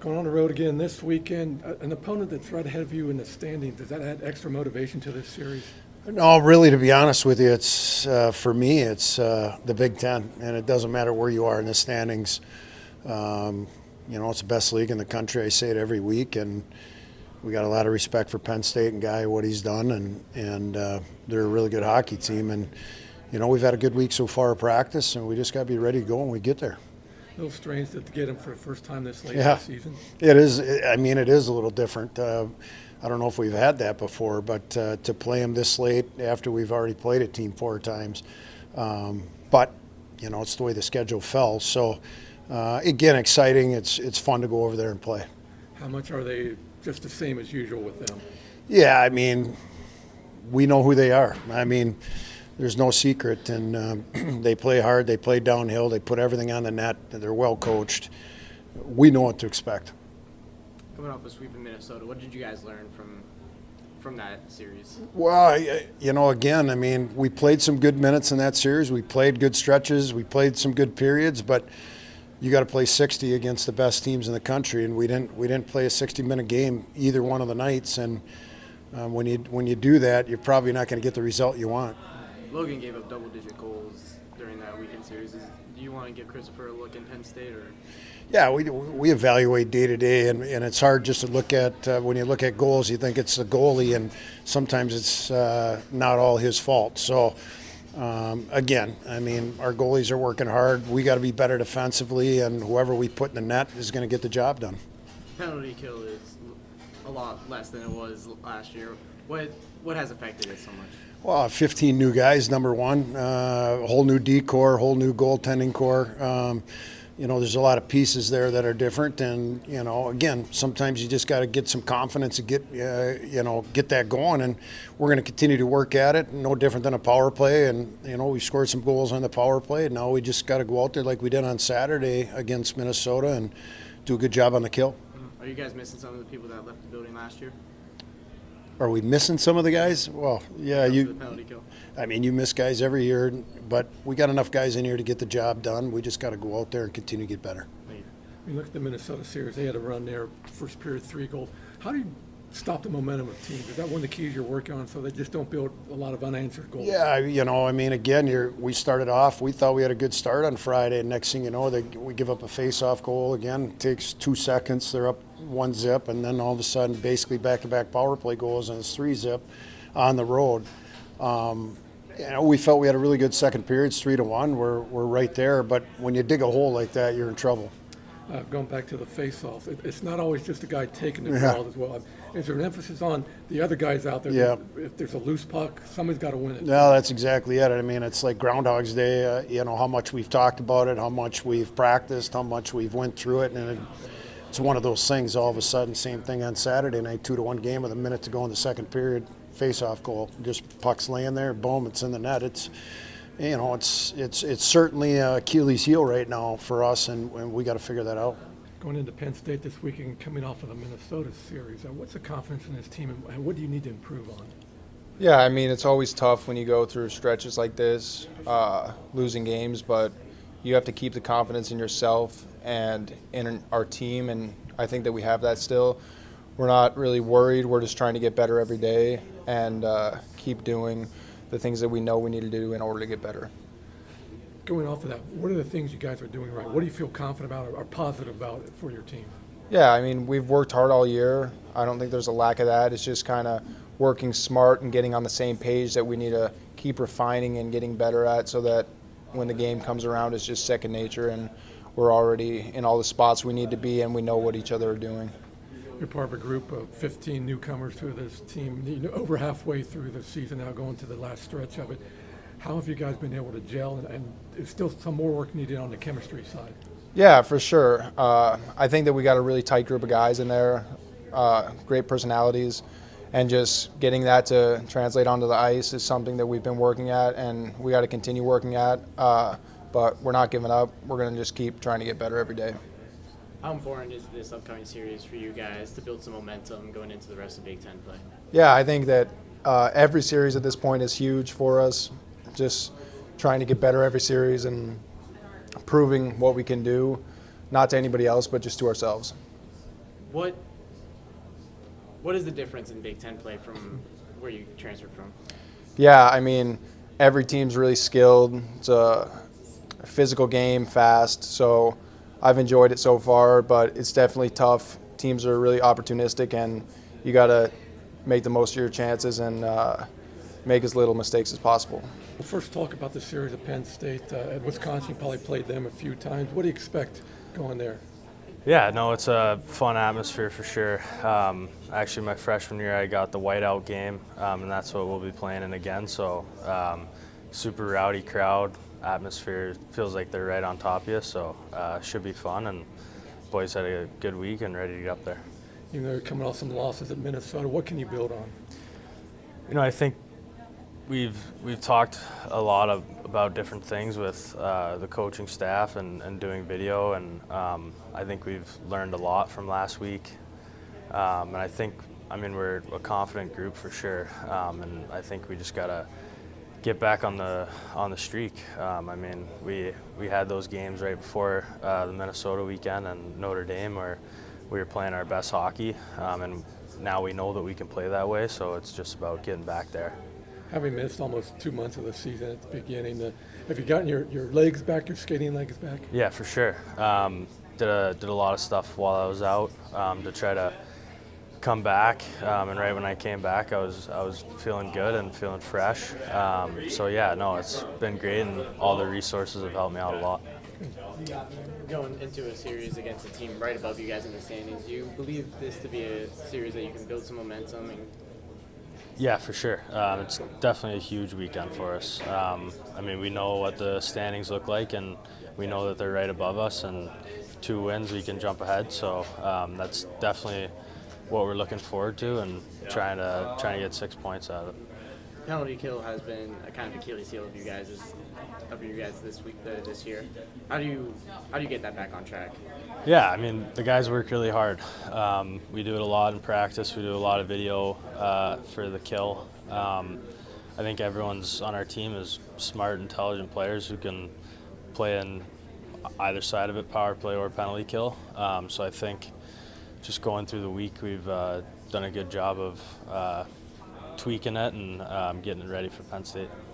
Going on the road again this weekend, an opponent that's right ahead of you in the standings, does that add extra motivation to this series? No, really, to be honest with you, it's for me, it's the Big Ten, and it doesn't matter where you are in the standings. It's the best league in the country. I say it every week, and we got a lot of respect for Penn State and Guy, what he's done, and they're a really good hockey team. And we've had a good week so far of practice, and we just got to be ready to go when we get there. A little strange to get him for the first time this late in Yeah, the season. it is. I mean, it is a little different. I don't know if we've had that before, but to play him this late after we've already played a team 4 times. But it's the way the schedule fell. So again, exciting. It's fun to go over there and play. How much are they just the same as usual with them? Yeah, I mean, we know who they are. I mean, there's no secret, and they play hard. They play downhill. They put everything on the net. They're well coached. We know what to expect. Coming off a sweep in Minnesota, what did you guys learn from that series? Well, again, I mean, we played some good minutes in that series. We played good stretches. We played some good periods, but you got to play 60 against the best teams in the country, and we didn't play a 60-minute game either one of the nights. And when you do that, you're probably not going to get the result you want. Logan gave up double-digit goals during that weekend series. Do you want to give Christopher a look in Penn State, or? Yeah, we evaluate day to day, and it's hard just to look at when you look at goals, you think it's the goalie, and sometimes it's not all his fault. So, again, I mean, our goalies are working hard. We got to be better defensively, and whoever we put in the net is going to get the job done. Penalty kill is a lot less than it was last year. What has affected it so much? Well, 15 new guys, number one, a whole new D core, whole new goaltending core. There's a lot of pieces there that are different, and again, sometimes you just got to get some confidence and get that going. And we're going to continue to work at it. No different than a power play, and we scored some goals on the power play. And now we just got to go out there like we did on Saturday against Minnesota and do a good job on the kill. Are you guys missing some of the people that left the building last year? Are we missing some of the guys? Well, yeah, The penalty kill. I mean, you miss guys every year, but we got enough guys in here to get the job done. We just got to go out there and continue to get better. You look at the Minnesota series, they had a run there, first period, 3 goals. How do you stop the momentum of teams? Is that one of the keys you're working on so they just don't build a lot of unanswered goals? Yeah, I mean, again, we started off, we thought we had a good start on Friday, and next thing you know, we give up a face-off goal again. It takes 2 seconds, they're up 1-0, and then all of a sudden, basically back-to-back power play goals, and it's 3-0 on the road. We felt we had a really good second period, 3-1. We're right there, but when you dig a hole like that, you're in trouble. Going back to the face-off, it's not always just the guy taking the ball as well. Is there an emphasis on the other guys out there? Yeah. If there's a loose puck, somebody's got to win it. No, that's exactly it. I mean, it's like Groundhog's Day. How much we've talked about it, how much we've practiced, how much we've went through it, and it's one of those things. All of a sudden, same thing on Saturday night, 2-1 game with a minute to go in the second period. Face-off goal, just puck's laying there, boom, it's in the net. It's certainly Achilles' heel right now for us, and we got to figure that out. Going into Penn State this weekend, coming off of the Minnesota series, what's the confidence in this team, and what do you need to improve on? Yeah, I mean, it's always tough when you go through stretches like this, losing games, but you have to keep the confidence in yourself and in our team, and I think that we have that still. We're not really worried. We're just trying to get better every day and keep doing the things that we know we need to do in order to get better. Going off of that, what are the things you guys are doing right? What do you feel confident about or positive about it for your team? Yeah, I mean, we've worked hard all year. I don't think there's a lack of that. It's just kind of working smart and getting on the same page that we need to keep refining and getting better at so that when the game comes around, it's just second nature and we're already in all the spots we need to be and we know what each other are doing. You're part of a group of 15 newcomers to this team, over halfway through the season now, going to the last stretch of it. How have you guys been able to gel, and is still some more work needed on the chemistry side? Yeah, for sure. I think that we got a really tight group of guys in there, great personalities, and just getting that to translate onto the ice is something that we've been working at, and we got to continue working at. But we're not giving up. We're going to just keep trying to get better every day. How important is this upcoming series for you guys to build some momentum going into the rest of Big Ten play? Yeah, I think that every series at this point is huge for us. Just trying to get better every series and proving what we can do, not to anybody else, but just to ourselves. What is the difference in Big Ten play from where you transferred from? Yeah, I mean, every team's really skilled. It's a physical game, fast. So I've enjoyed it so far, but it's definitely tough. Teams are really opportunistic, and you got to make the most of your chances and make as little mistakes as possible. Well, first, talk about the series at Penn State. At Wisconsin, you probably played them a few times. What do you expect going there? Yeah, no, it's a fun atmosphere for sure. Actually, my freshman year, I got the whiteout game, and that's what we'll be playing in again. So, super rowdy crowd, atmosphere. Feels like they're right on top of you, so should be fun. And boys had a good week and ready to get up there. You know, you're coming off some losses at Minnesota. What can you build on? You know, I think we've talked a lot about different things with the coaching staff and doing video, and I think we've learned a lot from last week. And I think, I mean, we're a confident group for sure, and I think we just gotta get back on the streak. I mean, we had those games right before the Minnesota weekend and Notre Dame where we were playing our best hockey, and now we know that we can play that way. So it's just about getting back there. Having missed almost 2 months of the season at the beginning, have you gotten your legs back, your skating legs back? Yeah, for sure. Did a lot of stuff while I was out to try to come back, and right when I came back, I was feeling good and feeling fresh. So yeah, no, it's been great, and all the resources have helped me out a lot. Going into a series against a team right above you guys in the standings, do you believe this to be a series that you can build some momentum and? Yeah, for sure. It's definitely a huge weekend for us. I mean, we know what the standings look like, and we know that they're right above us, and 2 wins, we can jump ahead. So that's definitely what we're looking forward to, and trying to get 6 points out of it. Penalty kill has been a kind of Achilles heel of you guys this year. How do you get that back on track? Yeah, I mean, the guys work really hard. We do it a lot in practice. We do a lot of video for the kill. I think everyone's on our team is smart, intelligent players who can play in either side of it, power play or penalty kill. So I think just going through the week, we've done a good job of tweaking it and getting it ready for Penn State.